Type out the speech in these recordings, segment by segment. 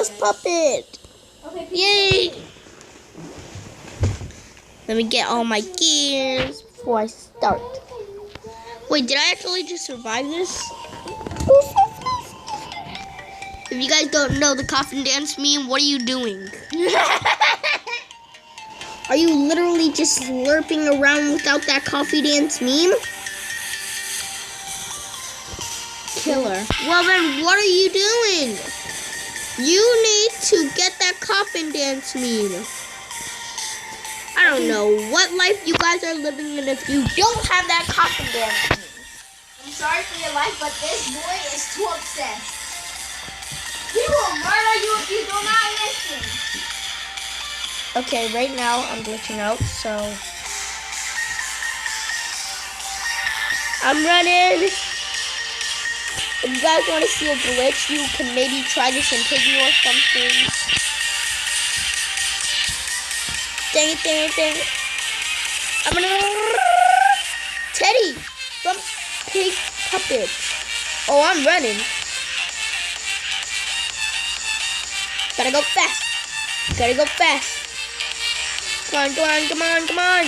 plus puppet. Okay, Yay! Let me get all my gears before I start. Wait, did I actually just survive this? If you guys don't know the coffin dance meme, what are you doing? Are you literally just slurping around without that coffee dance meme? Killer. Well then, what are you doing? You need to get that coffin dance meme. I don't know what life you guys are living in if you don't have that coffin dance meme. I'm sorry for your life, but this boy is too obsessed. He will murder you if you do not listen. Okay, right now I'm glitching out, so I'm running. If you guys want to see a glitch, you can maybe try this in Piggy or something. Dang it, dang it, dang it. I'm gonna... Teddy from Pig Puppet. Oh, I'm running. Gotta go fast. Gotta go fast. Come on, come on, come on, come on.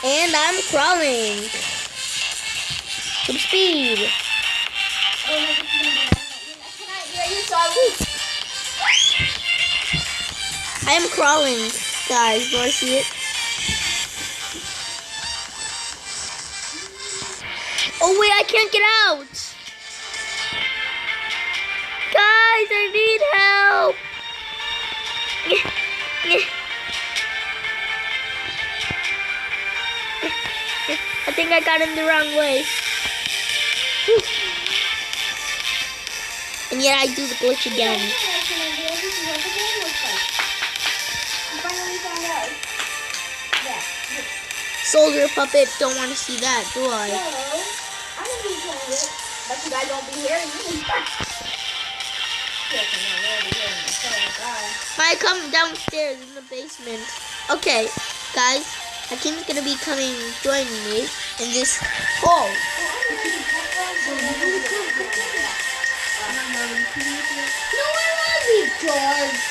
And I'm crawling. Good speed. I am crawling, guys. Do I see it? Oh wait, I can't get out. Guys, I need help. I think I got in the wrong way. And yet I do the glitch again. Soldier puppet, don't want to see that, do I? No, I'm gonna be playing it, but you guys won't be hearing me. I come downstairs in the basement. Okay, guys, Hakim's gonna be coming, joining me in this hole. No, I want to be George.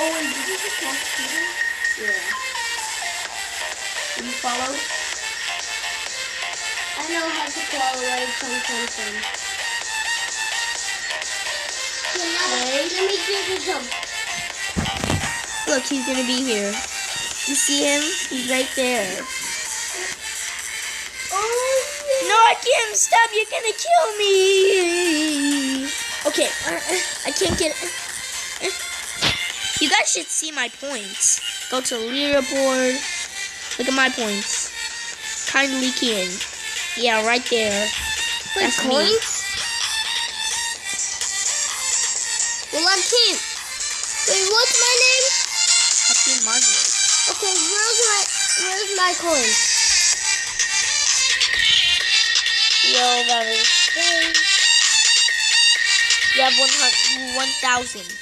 Oh, wait, did you just catch Peter? Yeah. Did you follow? I know how to follow right from something. Okay, now let me do the jump. Look, he's gonna be here. You see him? He's right there. Oh, No, I can't stop. You're gonna kill me. Okay, I can't get it. You guys should see my points. Go to leaderboard. Look at my points. Kindly King. Yeah, right there. wait, That's me. coins? Well, I'm Kim. Wait, what's my name? Hakim Margaret. Okay, where's my coin? Yo, that is great. You have 1,000.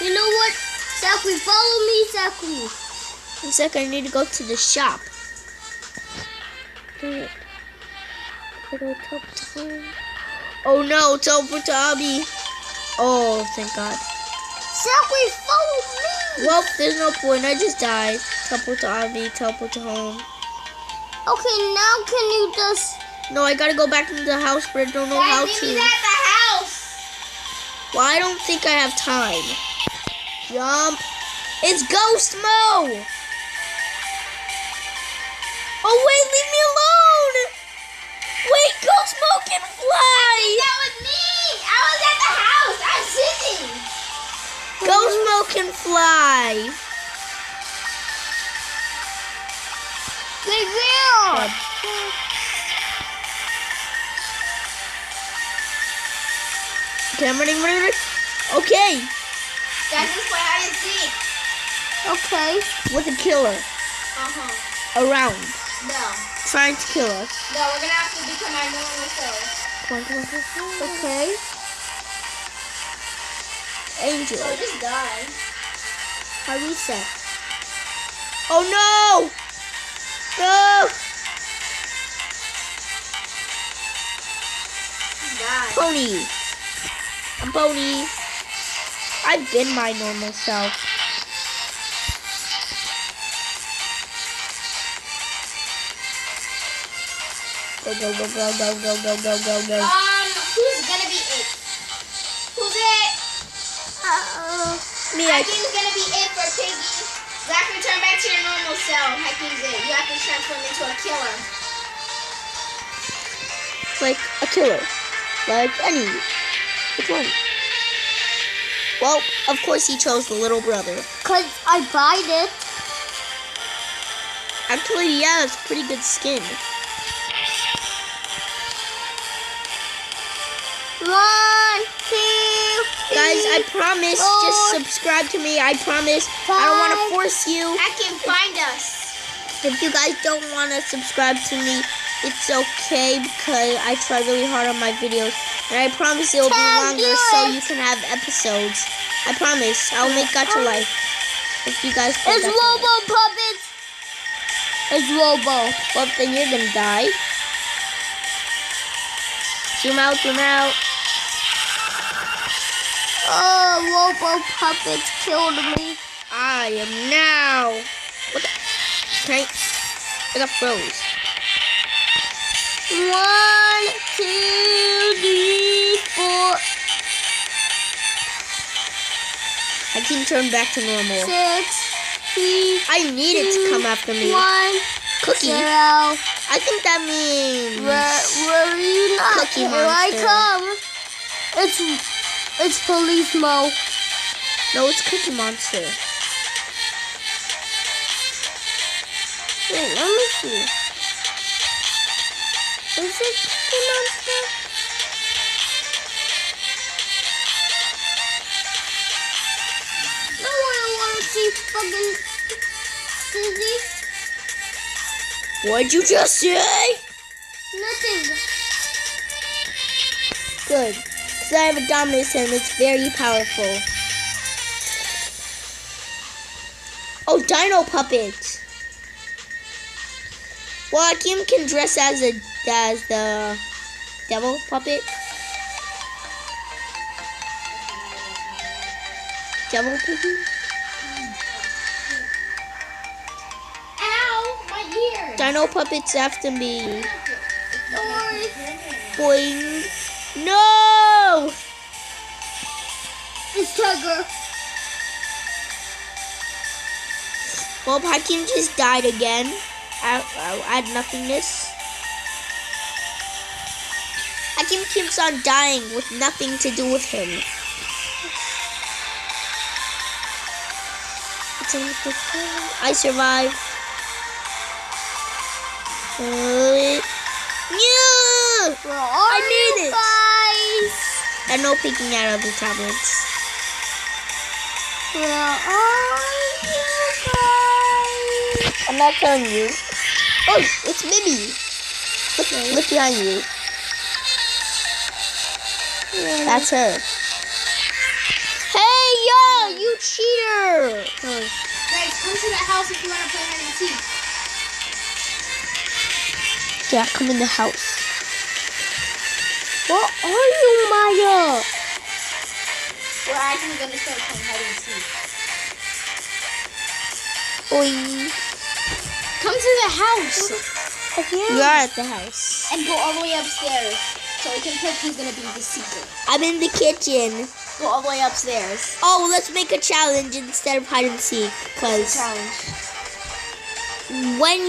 You know what? Zachary, follow me, Zachary. One second, I need to go to the shop. Oh no, teleport to Abby. Oh, thank God. Zachary, follow me. Well, there's no point. I just died. Teleport to Abby, teleport to home. Okay, now can you just... No, I gotta go back into the house, but I don't know how meet to. me at the house. Well, I don't think I have time. Jump. It's ghost mode. Oh, wait, leave me alone. Wait, ghost mode can fly. That was me. I was at the house. I'm sitting. Ghost mode can fly. They will. Okay, I'm running. Okay. Guys, this way I see. Okay. With a killer around, No. trying to kill us. No, we're gonna have to become our normal selves. Come on. Okay. Angel. So just die. I reset. Oh no! No! God. Pony. I'm Pony. I've been my normal self. Go, go, go, go, go, go, go, go, go, go. Who's gonna be it? Who's it? Me, Hakeem's gonna be it for Piggy. You have to turn back to your normal self. Hakeem's it. You have to transform into a killer. like a killer. Like any. Which one? Well, of course he chose the little brother. Cause I bought it. Actually, yeah, it's pretty good skin. 1, 2, 3. Guys, I promise, just subscribe to me. I promise. I don't want to force you. Hakeem, find us. If you guys don't want to subscribe to me, it's okay because I try really hard on my videos. And I promise it will be longer so you can have episodes. I promise. I'll make Gacha Life. If you guys play It's Gacha Life. Robo Puppets. It's Robo. Well, then you're gonna die. Zoom out, zoom out. Oh, Robo Puppets killed me. I am now. What the? Can I got froze. 1, 2, 3, 4, I can turn back to normal. 6, 3, I need it to come after me. 1, Cookie. 0. I think that means Where are you not? Cookie Here I Monster. come. It's Police Mo. No, it's Cookie Monster. Wait, let me see. Is it Cookie Monster? No, I don't want to see fucking Dizzy. What'd you just say? Nothing. Good. Because I have a Dominus and it's very powerful. Oh, Dino Puppet. Well, Hakeem can dress as the devil puppet. Devil piggy? Ow, my ear. Dino Puppet's after me. Don't worry. Boing. No! It's Tiger. Well, Hakeem just died again. I'll add nothingness. Hakeem keeps on dying with nothing to do with him. I survived. Yeah! Where are I made you it. guys? And no peeking out of the tablets. Where are you guys? I'm not telling you. Oh, it's Mimi. Look behind you. That's her. Hey, yo, you cheater! Guys, come to the house if you want to play hide and seek. Yeah, come in the house. What are you, Maya? We're actually going to start playing hide and seek. Boing. Come to the house We are at the house. and go all the way upstairs so we can pick who's going to be the secret. I'm in the kitchen. Go all the way upstairs. Oh, let's make a challenge instead of hide and seek. Because Challenge. when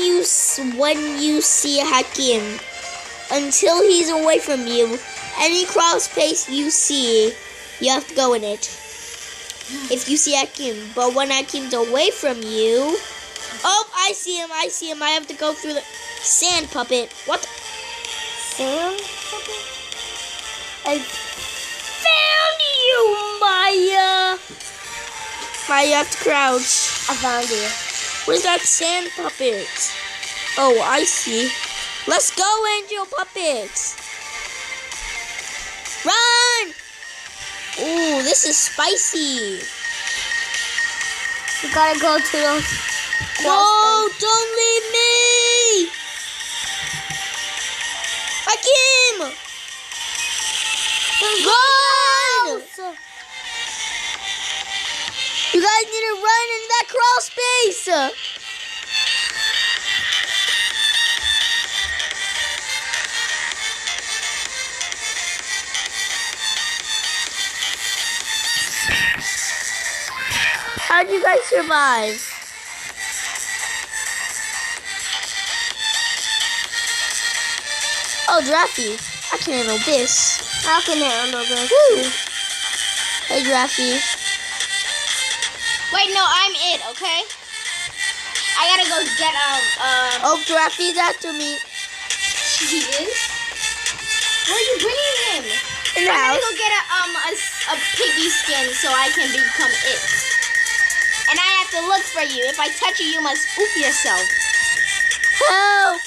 you see Hakim, until he's away from you, any crawl space you see, you have to go in it. If you see Hakim. But when Hakim's away from you... Oh, I see him. I have to go through the sand puppet. What? Sam? I found you, Maya. You have to crouch. I found you. Where's that sand puppet? Oh, I see. Let's go, Angel Puppet. Run! Ooh, this is spicy. You gotta go to the No, don't leave me! Hakim! Run! You guys need to run in that crawl space! How'd you guys survive? Oh, Draffy, I can handle this. I can handle this. Woo! Hey, Draffy. Wait, no, I'm it, okay? I gotta go get Oh, Draffy's after me. He is? Where are you bringing him? In the I'm house. gonna go get a piggy skin so I can become it. And I have to look for you. If I touch you, you must oof yourself. Help!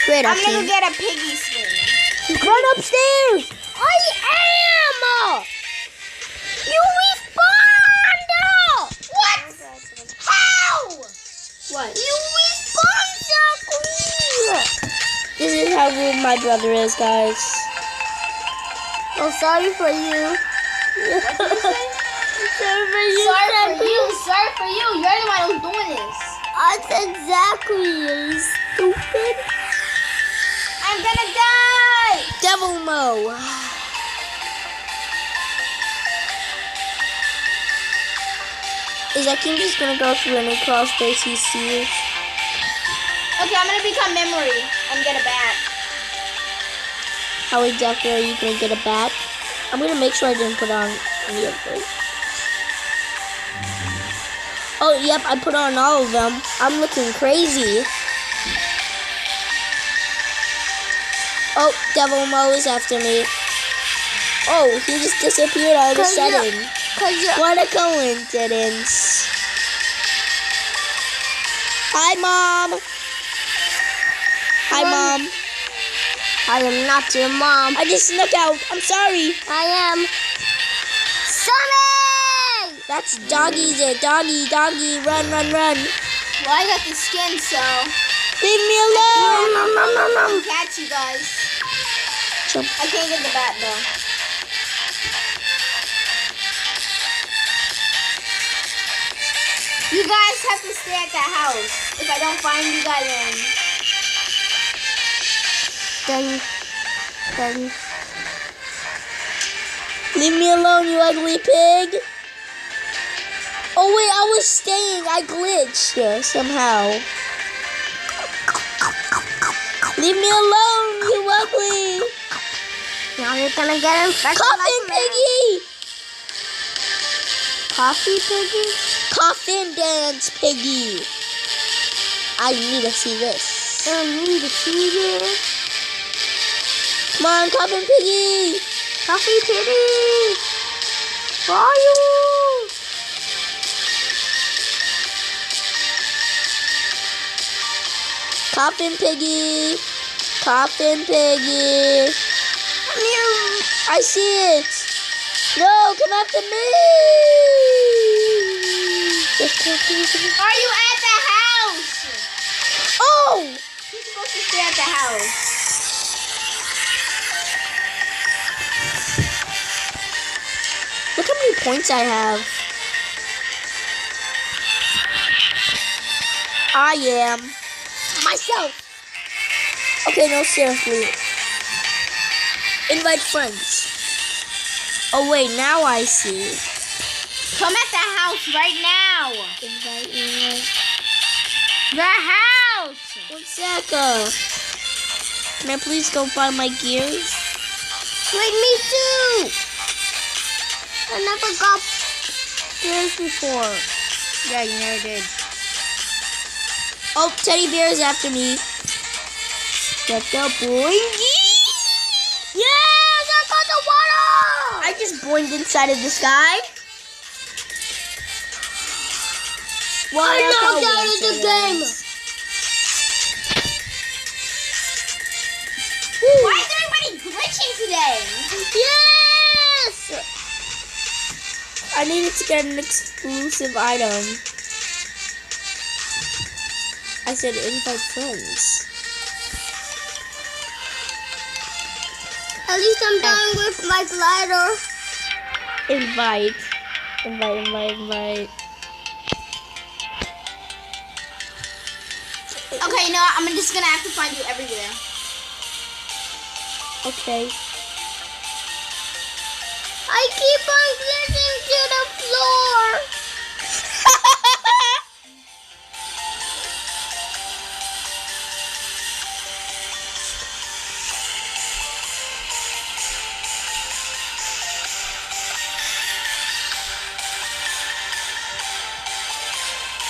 Great, I'm gonna go Hakim. get a piggy skin. Run upstairs! I am! You respawned! What? How? What? You respawned, Zachary! This is how rude my brother is, guys. Oh, sorry for you. What did you say? Sorry for you, Sorry for Zachary. you. Sorry for you. You're the one who's doing this. I said Zachary, you stupid. I'm gonna die. Devil Mo. Is Hakim just gonna go through any crawl space he sees? Okay, I'm gonna become memory and get a bat. How exactly are you gonna get a bat? I'm gonna make sure I didn't put on any of those. Oh, yep, I put on all of them. I'm looking crazy. Oh, Devil Mo is after me. Oh, he just disappeared all of a sudden. What a coincidence. Hi, Mom. Hi, Mom. I am not your mom. I just snuck out. I'm sorry. I am Sonny! That's Doggy's it. Doggy, Doggy, run, run, run. Well, I got the skin, so Leave me alone. catch you guys. Jump. I can't get the bat though. You guys have to stay at the house. If I don't find you guys, Then, Leave me alone, you ugly pig. Oh, wait, I was staying. I glitched somehow. Leave me alone, you ugly. now you're gonna get infected. Coffin piggy. Coffee piggy? Coffin dance piggy. I need to see this. I need to see this. Come on, coffin piggy. Coffee piggy! Where are you? Coffin piggy. Coffin piggy. I see it. No, come after me. are you at the house? Oh! You're supposed to stay at the house. Look how many points I have. I am myself. Okay, no, seriously. Invite friends. Oh, wait, now I see. Come at the house right now. Invite me. The house. 1 sec. Can I please go find my gears? Wait, me too! I never got this before. Yeah, you never did. Oh, teddy bear is after me. Get the boingy. Yes! I got the water! I just boinged inside of this guy. I logged out of the game! Why is everybody glitching today? Yes! I needed to get an exclusive item. I said invite friends. At least I'm done with my glider. Invite. Okay, you know what? I'm just gonna have to find you everywhere. Okay. I keep on glitching to the floor.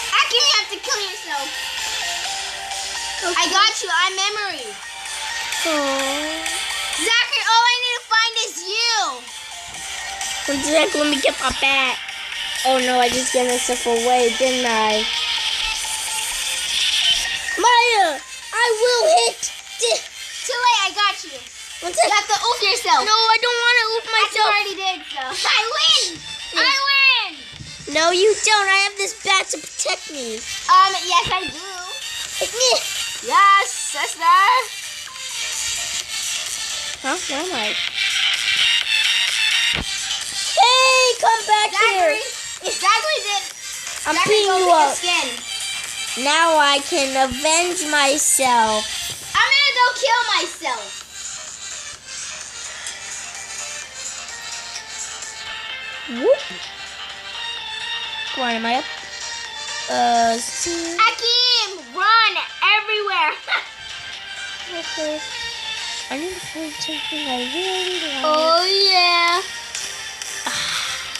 Actually, you have to kill yourself. I got you. I'm memory. Oh. Zachary, all I need to find is you. One sec, let me get my bat. Oh no, I just gave myself away, didn't I? Maya, I will hit. Too late. I got you. One sec. You have to oof yourself. No, I don't want to oop I myself. already did so. I win. I win. No, you don't. I have this bat to protect me. Yes, I do. Yes, sister. Huh? Where am I? Hey, come back Zachary. here. Zachary did. I'm Zachary, beating go you pick a up. skin. Now I can avenge myself. I'm gonna go kill myself. Whoop. Come on, am I up? See. Akeem, run everywhere. Okay. I need to find something I really like. Oh yeah.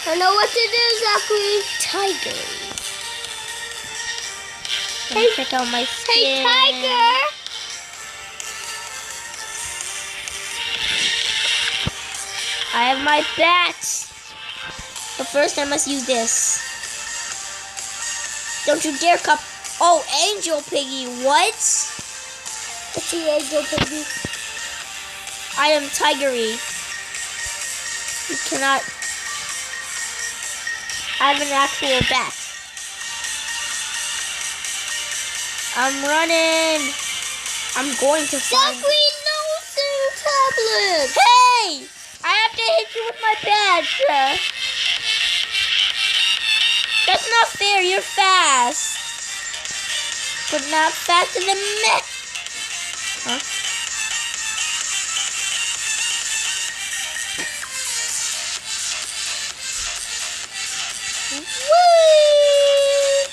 I know what to do, Zachary. Tiger. Let me check out my skin. Hey, Tiger. I have my bat. But first I must use this. Don't you dare cup. Oh, Angel Piggy. What? It's the angel baby. I am Tigery. You cannot. I have an actual bat. I'm running. I'm going to find. Zachary, no sing tablet. Hey! I have to hit you with my bat. That's not fair. You're fast, but not faster than me. Huh? Whee!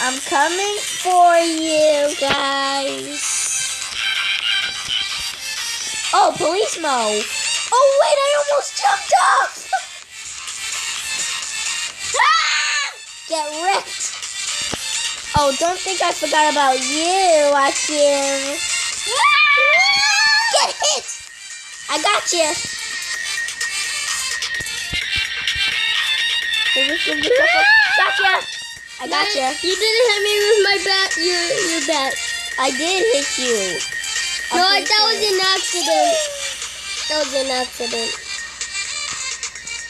I'm coming for you guys. Oh, police mo. Oh, wait, I almost jumped off. Ah! Get wrecked. Oh, don't think I forgot about you, Akin. Get hit. I got you. Gotcha. I got you. You didn't hit me with my bat. Your bat. I did hit you. No, that was an accident. That was an accident.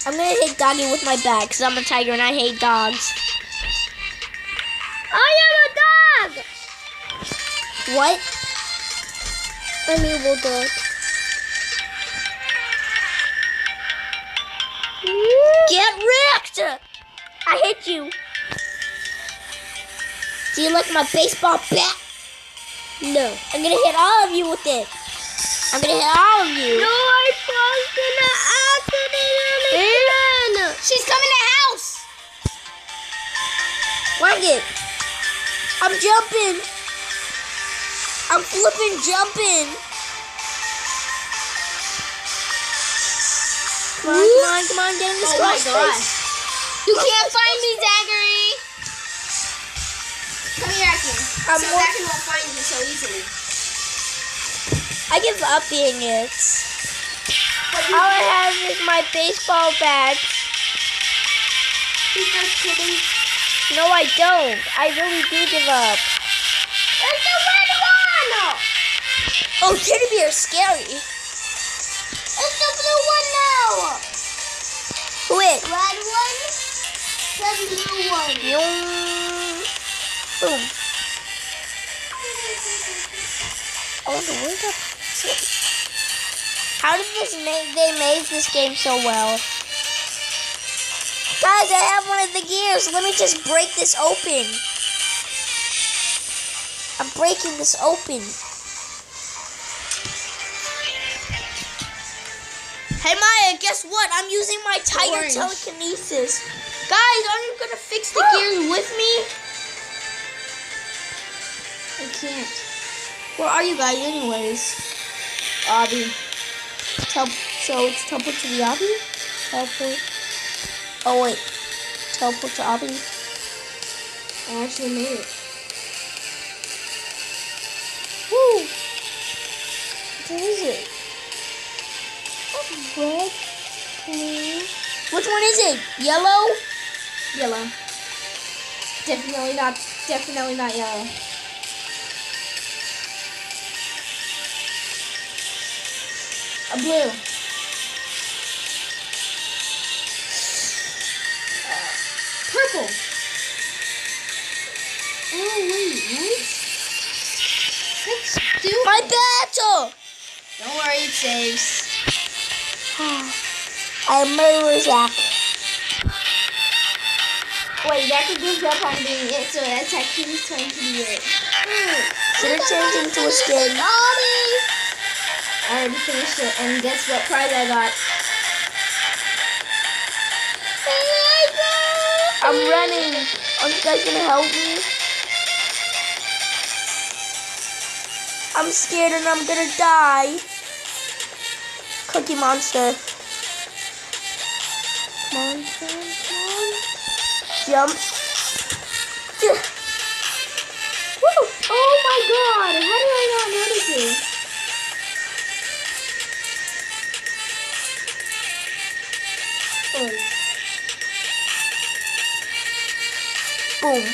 I'm gonna hit Doggy with my bat because I'm a tiger and I hate dogs. I am a dog. What? I'm an evil dog. Get wrecked! I hit you. Do you like my baseball bat? No. I'm gonna hit all of you with it. I'm gonna hit all of you. No, I caused an accident again. She's coming to the house. Wang it. I'm jumping. I'm flipping jumping. Come on, get in this Oh my cross gosh. space. You can't find me, Zachary. Come here, Akin. I'm So more- Zachary won't find you so easily. I give up being it. All I have is my baseball bat. He's just kidding. No, I don't. I really do give up. It's the red one. Oh, teddy bear is scary. It's the blue one now. Who is? Red one. The blue one. Yung. Boom. I wonder where's that. How did they make this game so well? Guys, I have one of the gears. Let me just break this open. I'm breaking this open. Hey Maya, guess what? I'm using my tiger telekinesis. Guys, are you gonna fix the gears with me? I can't. Where are you guys anyways? Obby. So it's teleport to the obby? Teleport. Oh wait. Teleport to obby? I actually made it. Woo! What is it? Red, blue. Which one is it? Yellow? Yellow. Definitely not yellow. A blue. Purple. Oh wait, what? Let's do My battle! Don't worry, it saves. I'm murder Zach. Wait, Zach gives up on being it, so that's actually trying to be it. Should have changed into a skin. I already finished it, and guess what prize I got? I'm running. Are you guys gonna help me? I'm scared and I'm gonna die. Cookie Monster. Come on, come on. Jump. Woo! Oh my god! How did I not notice it? Boom.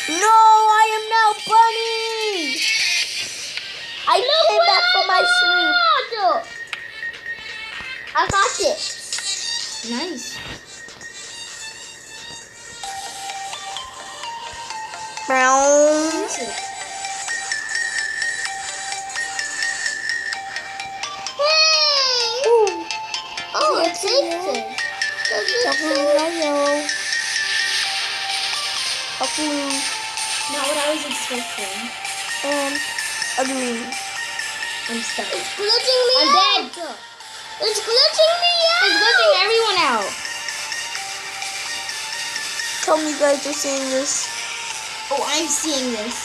No, I am now bunny. I came back from my sleep. I got it. Nice. Brown. Oh, it's it. A blue yellow. A blue Not what I was expecting. and a green. I'm stuck. It's glitching me I'm out. dead. It's glitching me out. It's glitching everyone out. Tell me you guys are seeing this. Oh, I'm seeing this.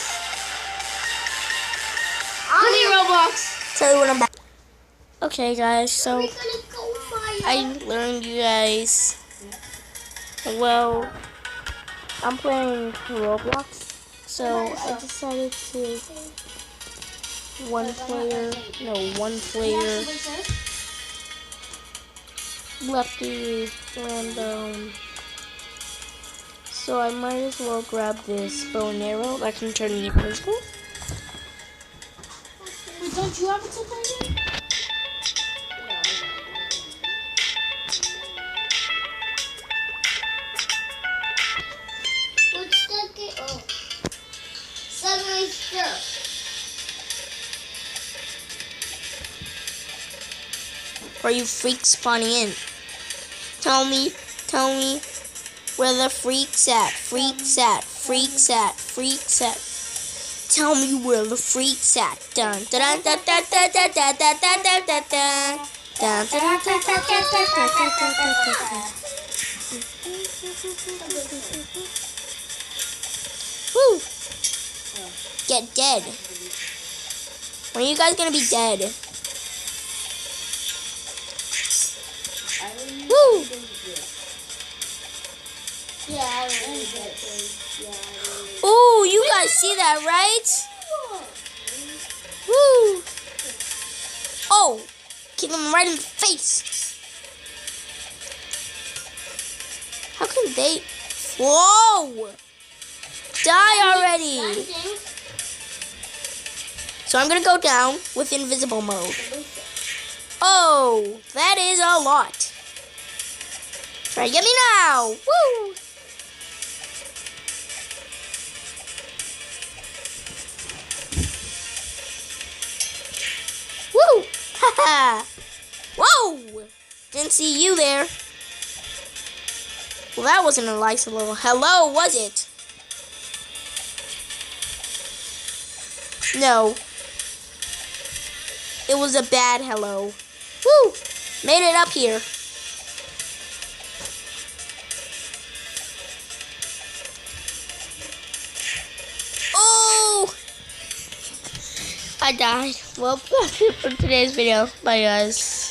Come here, Roblox. Tell you when I'm back. Okay, guys, so We're gonna go, Maya. I learned you guys. Well, I'm playing Roblox, so I decided to one player, lefty, random. So I might as well grab this bow and arrow that can turn me invisible. Wait, don't you have a two-player? What's that game? Oh. Suddenly stuck. Where you freaks spawning in? Tell me where the freaks at? Freaks at. Tell me where the freaks at. Dun dun dun dun dun dun dun dun dun dun dun dun. Dun dun dun dun dun dun dun dun dun. Woo! Get dead. When are you guys gonna be dead? Woo! Yeah, Ooh, you guys see that, right? Woo! Oh, kick him right in the face. How can they? Whoa! Die already! So I'm gonna go down with invisible mode. Oh, that is a lot. Try to get me now! Woo! Whoa! Didn't see you there. Well, that wasn't a nice little hello, was it? No. It was a bad hello. Woo! Made it up here. Oh! I died. Well, that's it for today's video. Bye, guys.